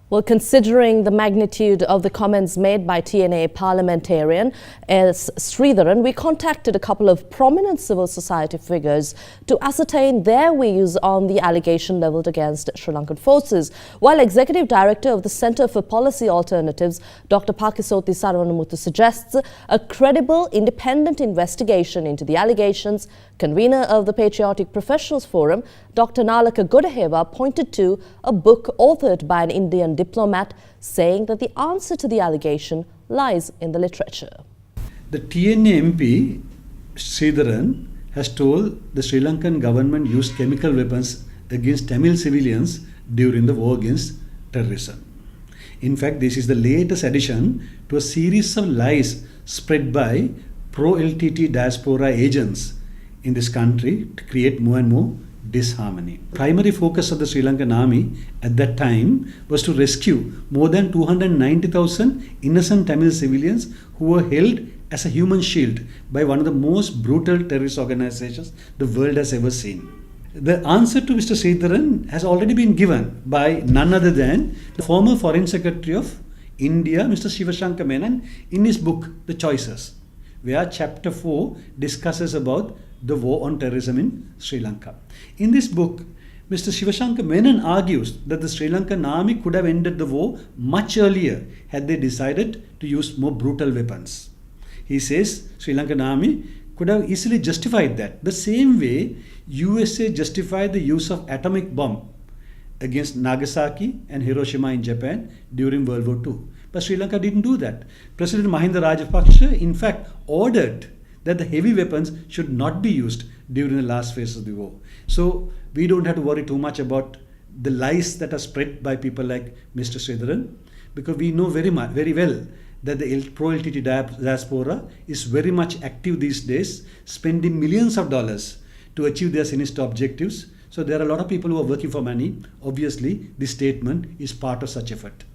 Well, considering the magnitude of the comments made by TNA parliamentarian S. Sridharan, we contacted a couple of prominent civil society figures to ascertain their views on the allegation levelled against Sri Lankan forces. While Executive Director of the Centre for Policy Alternatives, Dr. Pakisoti Saravanamuthu, suggests a credible, independent investigation into the allegations, convener of the Patriotic Professionals Forum, Dr. Nalaka pointed to a book authored by an Indian diplomat saying that the answer to the allegation lies in the literature. The TNA MP, Sridharan, has told the Sri Lankan government used chemical weapons against Tamil civilians during the war against terrorism. In fact, this is the latest addition to a series of lies spread by pro-LTT diaspora agents in this country to create more and more disharmony. Primary focus of the Sri Lankan army at that time was to rescue more than 290,000 innocent Tamil civilians who were held as a human shield by one of the most brutal terrorist organizations the world has ever seen. The answer to Mr. Sridharan has already been given by none other than the former Foreign Secretary of India, Mr. Shivashankar Menon, in his book, The Choices, where chapter 4 discusses about the war on terrorism in Sri Lanka. In this book, Mr. Shivashankar Menon argues that the Sri Lankan army could have ended the war much earlier had they decided to use more brutal weapons. He says Sri Lankan army could have easily justified that, the same way USA justified the use of atomic bomb against Nagasaki and Hiroshima in Japan during World War II. But Sri Lanka didn't do that. President Mahinda Rajapaksa, in fact, ordered that the heavy weapons should not be used during the last phase of the war. So we don't have to worry too much about the lies that are spread by people like Mr. Sridharan, because we know very well that the pro-LTT diaspora is very much active these days, spending millions of dollars to achieve their sinister objectives. So there are a lot of people who are working for money. Obviously, this statement is part of such effort.